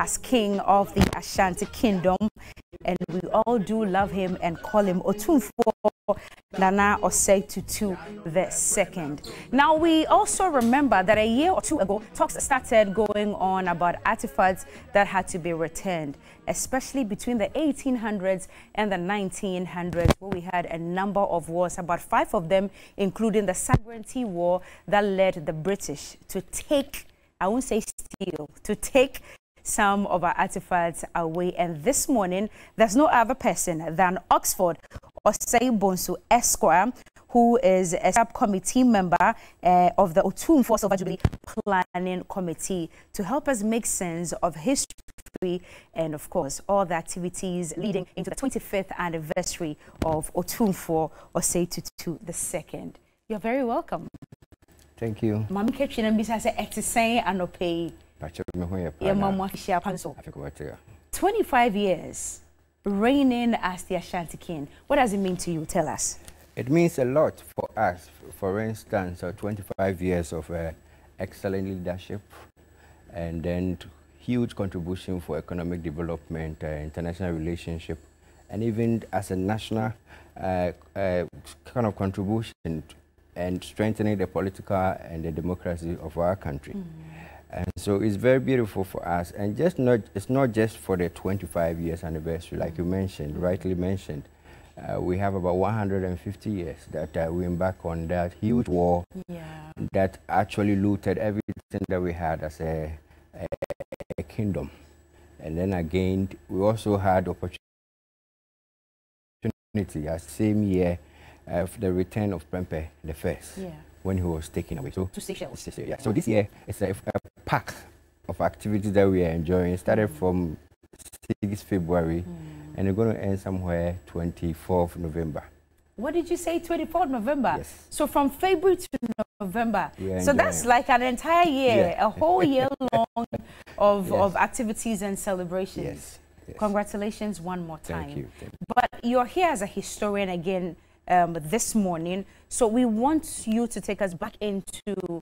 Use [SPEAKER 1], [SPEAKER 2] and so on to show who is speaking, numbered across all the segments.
[SPEAKER 1] as king of the Ashanti Kingdom, and we all do love him and call him Otumfuo Nana Osei Tutu II. Now, we also remember that a year or two ago, talks started going on about artifacts that had to be returned, especially between the 1800s and the 1900s, where we had a number of wars, about 5 of them, including the Sovereignty War that led the British to take, I won't say steal, to take some of our artifacts away. And this morning, there's no other person than Oxford Osei Bonsu Esquire, who is a subcommittee member of the Otumfuo Silver Jubilee Planning Committee, to help us make sense of history and, of course, all the activities leading into the 25th anniversary of Otumfuo Osei Tutu II. You're very welcome.
[SPEAKER 2] Thank you.
[SPEAKER 1] Mami Ketchin bisa se etisen anope. 25 years reigning as the Ashanti King. What does it mean to you? Tell us.
[SPEAKER 2] It means a lot for us. For instance, 25 years of excellent leadership, and then huge contribution for economic development, international relationship, and even as a national kind of contribution and strengthening the political and the democracy of our country. And so it's very beautiful for us, and it's not just for the 25 years anniversary, like you mentioned, rightly mentioned. We have about 150 years that we embarked on that huge war that actually looted everything that we had as a kingdom. And then again, we also had opportunity as same year the return of Prempeh the First. When he was taken away. So,
[SPEAKER 1] to Seychelles.
[SPEAKER 2] Yeah. So this year, it's a pack of activities that we are enjoying. It started from 6th February, and we're going to end somewhere 24th November.
[SPEAKER 1] What did you say, 24th November?
[SPEAKER 2] Yes.
[SPEAKER 1] So from February to November. So that's like an entire year, a whole year long of activities and celebrations.
[SPEAKER 2] Yes.
[SPEAKER 1] Congratulations one more time.
[SPEAKER 2] Thank you.
[SPEAKER 1] But you're here as a historian again this morning, so we want you to take us back into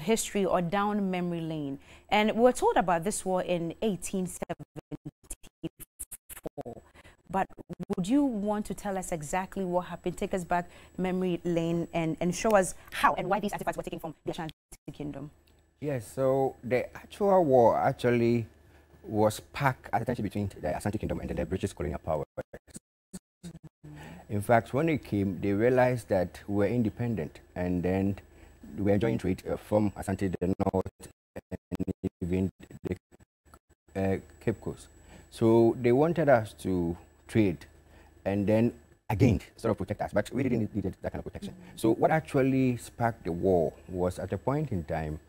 [SPEAKER 1] history or down memory lane. And we're told about this war in 1874, but would you want to tell us exactly what happened? Take us back memory lane and show us how and why these artifacts were taken from the Ashanti Kingdom.
[SPEAKER 2] Yes, so the actual war actually was packed at the tension between the Asante Kingdom and the British colonial power. In fact, when they came, they realized that we were independent, and then we were enjoying trade from Asante, the north, and even the Cape Coast. So they wanted us to trade, and then again, sort of protect us, but we didn't need that kind of protection. So what actually sparked the war was at a point in time,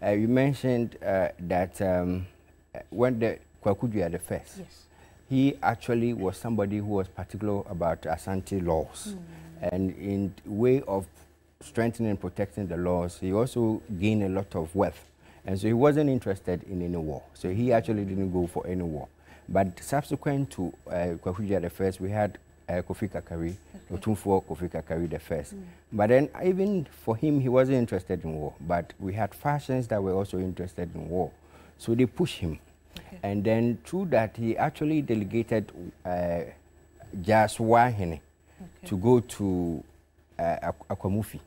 [SPEAKER 2] you mentioned that when the Kwakujua the First, he actually was somebody who was particular about Asante laws. And in way of strengthening and protecting the laws, he also gained a lot of wealth. And so he wasn't interested in any war. So he actually didn't go for any war. But subsequent to Kwakujua the First, we had Kofi Kakari, Otumfuo Kofi Kakari the First. But then even for him, he wasn't interested in war. But we had factions that were also interested in war. So they pushed him. And then through that, he actually delegated Asantehene to go to Akwamufi.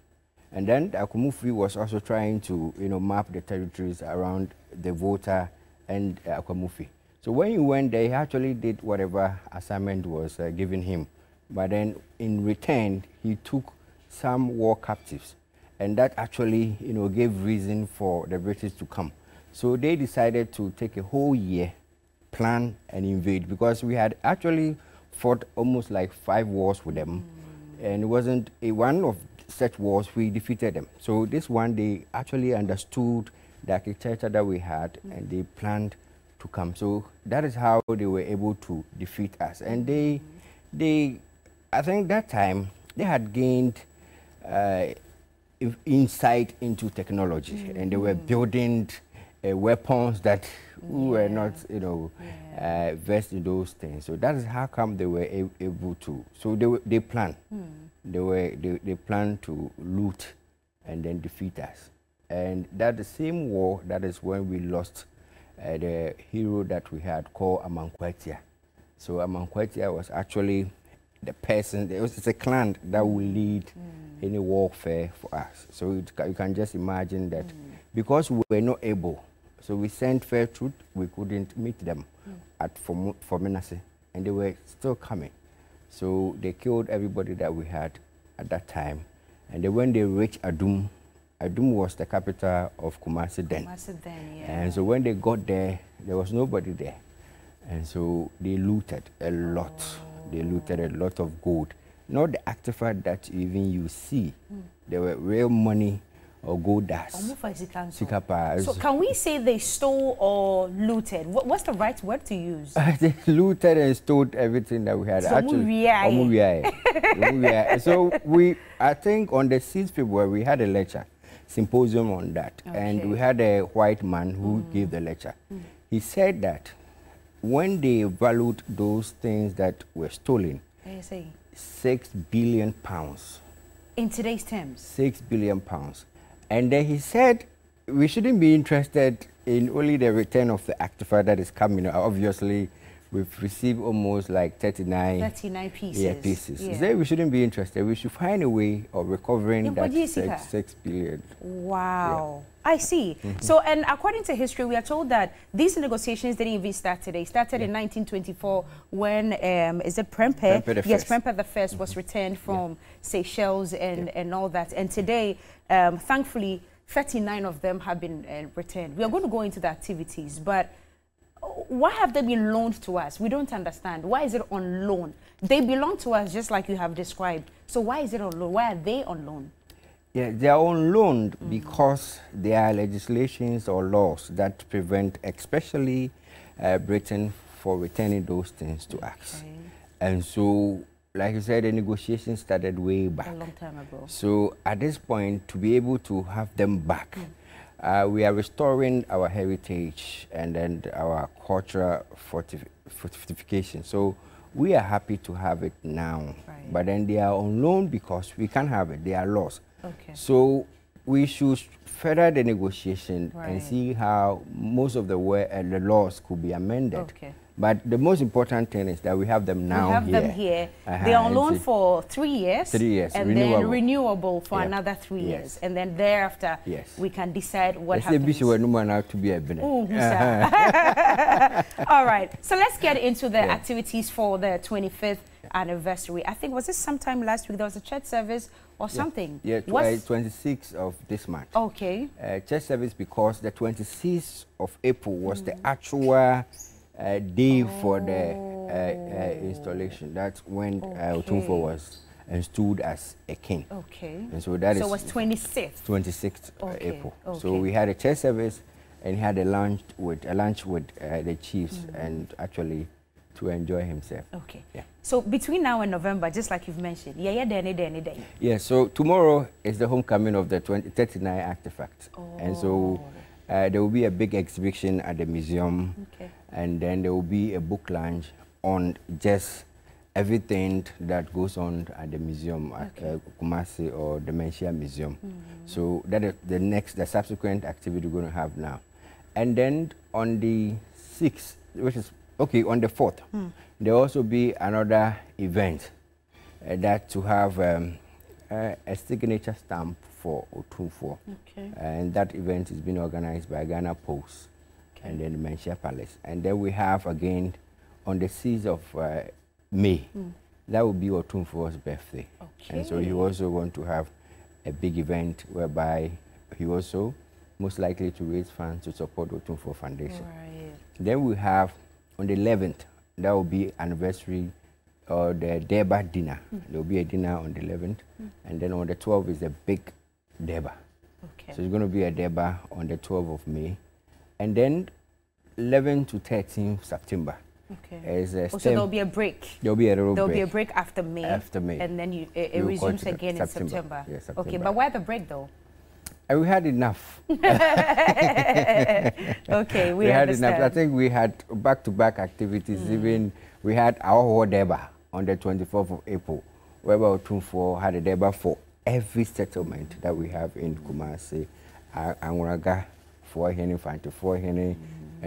[SPEAKER 2] And then Akwamufi was also trying to, map the territories around the Volta and Akwamufi. So when he went there, he actually did whatever assignment was given him. But then in return, he took some war captives. And that actually, gave reason for the British to come. So they decided to take a whole year, plan and invade, because we had actually fought almost like 5 wars with them. And it wasn't one of such wars, we defeated them. So this one, they actually understood the architecture that we had, and they planned to come. So that is how they were able to defeat us. And I think that time, they had gained insight into technology, and they were building weapons that were not, versed in those things. So that is how come they were able to. So they planned. They planned to loot and then defeat us. And that the same war, that is when we lost the hero that we had called Amankwatia. So Amankwatia was actually the person, it's a clan that will lead any warfare for us. So you can just imagine that because we were not able, so we sent Fair Truth, we couldn't meet them at Formenase, and they were still coming. So they killed everybody that we had at that time. And then when they reached Adum, Adum was the capital of Kumasi then. And so when they got there, there was nobody there. And so they looted a lot. They looted a lot of gold. Not the artifact that even you see. There were real money or gold dust.
[SPEAKER 1] So can we say they stole or looted? What's the right word to use?
[SPEAKER 2] They looted and stole everything that we had.
[SPEAKER 1] So
[SPEAKER 2] so I think on the 6th February, we had a lecture, symposium on that. And we had a white man who gave the lecture. He said that when they valued those things that were stolen, 6 billion pounds.
[SPEAKER 1] In today's terms?
[SPEAKER 2] 6 billion pounds. And then he said, we shouldn't be interested in only the return of the artifact that is coming. Obviously, we've received almost like 39 pieces. Yeah, pieces. Yeah. He said we shouldn't be interested. We should find a way of recovering that 6 billion.
[SPEAKER 1] Wow. Yeah. I see. So, and according to history, we are told that these negotiations didn't even start today. It started in 1924 when, is it Prempeh? Yes, Prempeh the First was returned from Seychelles and all that. And today, thankfully, 39 of them have been returned. We are going to go into the activities, but why have they been loaned to us? We don't understand. Why is it on loan? They belong to us just like you have described. So why is it on loan? Why are they on loan?
[SPEAKER 2] Yeah, they are on loan because there are legislations or laws that prevent, especially Britain, for returning those things to us. And so, like you said, the negotiations started way back.
[SPEAKER 1] A long time ago.
[SPEAKER 2] So at this point, to be able to have them back, we are restoring our heritage and then our cultural fortification. So we are happy to have it now. But then they are on loan because we can't have it. They are lost. So we should further the negotiation and see how most of the laws could be amended. But the most important thing is that we have them now.
[SPEAKER 1] We have them here. They are on loan for 3 years.
[SPEAKER 2] 3 years.
[SPEAKER 1] And
[SPEAKER 2] renewable.
[SPEAKER 1] Then renewable for another 3 years. And then thereafter, we can decide what happens. All right. So let's get into the activities for the 25th anniversary. I think, was this sometime last week? There was a church service or something?
[SPEAKER 2] Yeah, 26th of this month. Church service because the 26th of April was the actual day for the installation. That's when Otumfuo was installed as a king. And so that
[SPEAKER 1] so it was 26th?
[SPEAKER 2] 26th April. So we had a church service and he had a lunch with the chiefs and actually to enjoy himself.
[SPEAKER 1] So between now and November, just like you've mentioned,
[SPEAKER 2] yeah, so tomorrow is the homecoming of the 39 artifacts. And so there will be a big exhibition at the museum, and then there will be a book launch on just everything that goes on at the museum at Kumasi or Dementia Museum. So that is the subsequent activity we're going to have now. And then on the 6th, which is on the 4th, there will also be another event that to have a signature stamp for Otumfuo. And that event is being organized by Ghana Post and then the Menchia Palace. And then we have again on the 6th of May, that will be Otumfuo's birthday. And so he also want to have a big event whereby he also most likely to raise funds to support Otumfuo Foundation. Then we have on the 11th, that will be anniversary or the Deba dinner. There will be a dinner on the 11th. And then on the 12th is a big Deba. So it's going to be a Deba on the 12th of May. And then 11th to 13th September.
[SPEAKER 1] So there'll be a break.
[SPEAKER 2] There'll be a little break.
[SPEAKER 1] There'll be a break after May.
[SPEAKER 2] After May.
[SPEAKER 1] And then it resumes again in September.
[SPEAKER 2] Yes, September.
[SPEAKER 1] Okay, but why the break though?
[SPEAKER 2] We had enough.
[SPEAKER 1] We
[SPEAKER 2] had enough. I think we had back-to-back activities. Even we had our whole Deba on the 24th of April, whereby Otumfuo had a Deba for every settlement that we have in Kumasi, Anguraga, Forhene, Fanti Forhene,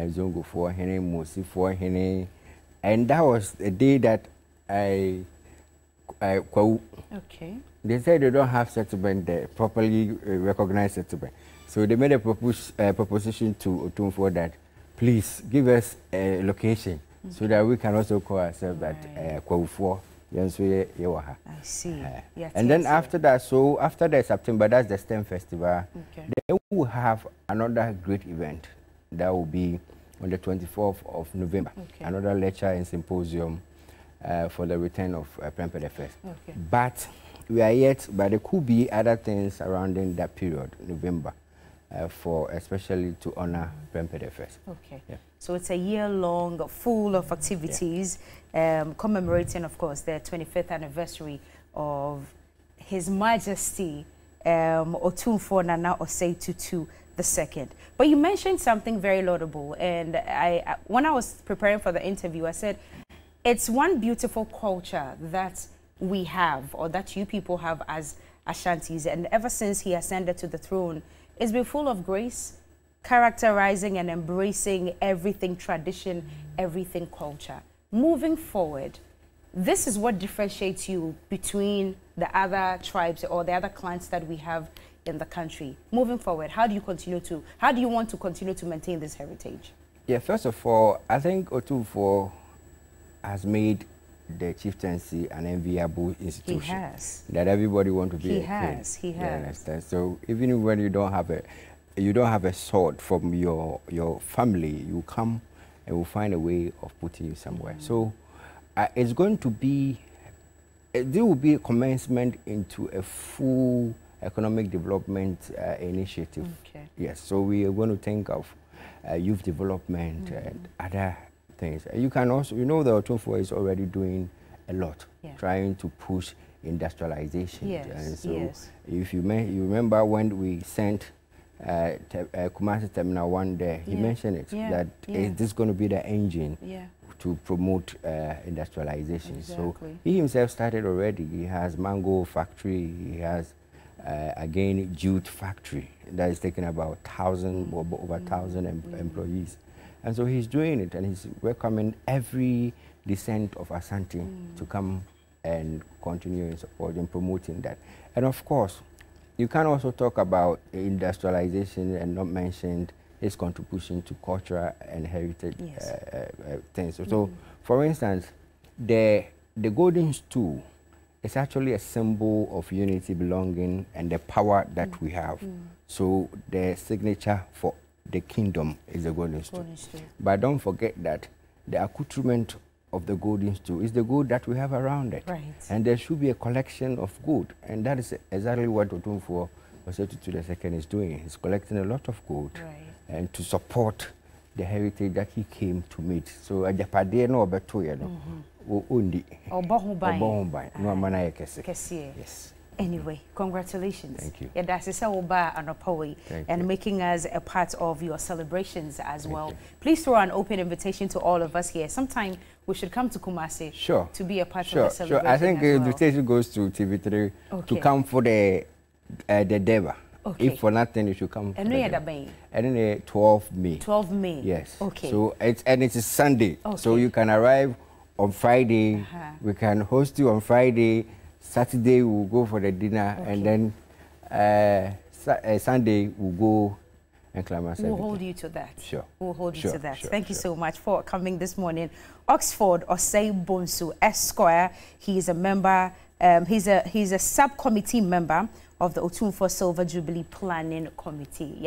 [SPEAKER 2] Zongo for Hene, Mosi for Hene. And that was the day that I
[SPEAKER 1] okay.
[SPEAKER 2] They said they don't have settlement there, properly recognized settlement. So they made a proposition to Otumfuo that please give us a location so that we can also call ourselves that Kwaufuo. I
[SPEAKER 1] see.
[SPEAKER 2] And then after that, so after the September, that's the STEM Festival, then we will have another great event that will be on the 24th of November. Another lecture and symposium for the return of Prempeh First. But we are yet, but there could be other things surrounding that period, November, for especially to honor Prempeh First.
[SPEAKER 1] So it's a year-long, full of activities, commemorating, of course, the 25th anniversary of His Majesty Otumfuo Nana Osei Tutu II. But you mentioned something very laudable, and when I was preparing for the interview, I said, it's one beautiful culture that we have, or that you people have as Ashantis, and ever since he ascended to the throne, it's been full of grace, characterizing and embracing everything tradition, everything culture. Moving forward, this is what differentiates you between the other tribes or the other clans that we have in the country. Moving forward, how do you want to continue to maintain this heritage?
[SPEAKER 2] Yeah, first of all, I think Otumfuo has made the chieftaincy an enviable institution.
[SPEAKER 1] He has.
[SPEAKER 2] That everybody wants to be
[SPEAKER 1] he
[SPEAKER 2] a
[SPEAKER 1] has.
[SPEAKER 2] king.
[SPEAKER 1] He has.
[SPEAKER 2] So even when you don't have a sword from your family, you come and will find a way of putting you somewhere. So it's going to be, there will be a commencement into a full economic development initiative. Yes, so we are going to think of youth development and other things. You can also, the Otumfuo is already doing a lot, trying to push industrialization. And so if you remember when we sent Kumasi Terminal 1 there, he mentioned it, that is this going to be the engine to promote industrialization. So he himself started already. He has mango factory, he has again jute factory that is taking about 1,000 or over 1,000 employees. And so he's doing it, and he's welcoming every descent of Asante to come and continue in supporting, promoting that. And of course, you can also talk about industrialization and not mention his contribution to culture and heritage things. So, for instance, the golden stool is actually a symbol of unity, belonging, and the power that we have. So the signature for the kingdom is the golden stool. But don't forget that the accoutrement of the golden stool is the gold that we have around it. And there should be a collection of gold. And that is exactly what Otumfuo Osei Tutu II is doing. He's collecting a lot of gold and to support the heritage that he came to meet. So ajapade no obeto no undi yes.
[SPEAKER 1] Anyway, congratulations.
[SPEAKER 2] Thank you.
[SPEAKER 1] And making us a part of your celebrations as well. Please throw an open invitation to all of us here. Sometime we should come to Kumasi to be a part of the celebration.
[SPEAKER 2] I think the invitation goes to TV3 to come for the Deva. If for nothing, you should come.
[SPEAKER 1] And
[SPEAKER 2] then 12 May.
[SPEAKER 1] 12 May.
[SPEAKER 2] Yes.
[SPEAKER 1] Okay.
[SPEAKER 2] So it's a Sunday. So you can arrive on Friday. We can host you on Friday. Saturday we'll go for the dinner, and then Sunday we'll go and climb ourselves.
[SPEAKER 1] We'll hold you to that.
[SPEAKER 2] Sure.
[SPEAKER 1] We'll hold you to that. Thank you so much for coming this morning. Oxford Osei Bonsu Esquire. He is a member. He's a subcommittee member of the Otumfuo Silver Jubilee Planning Committee.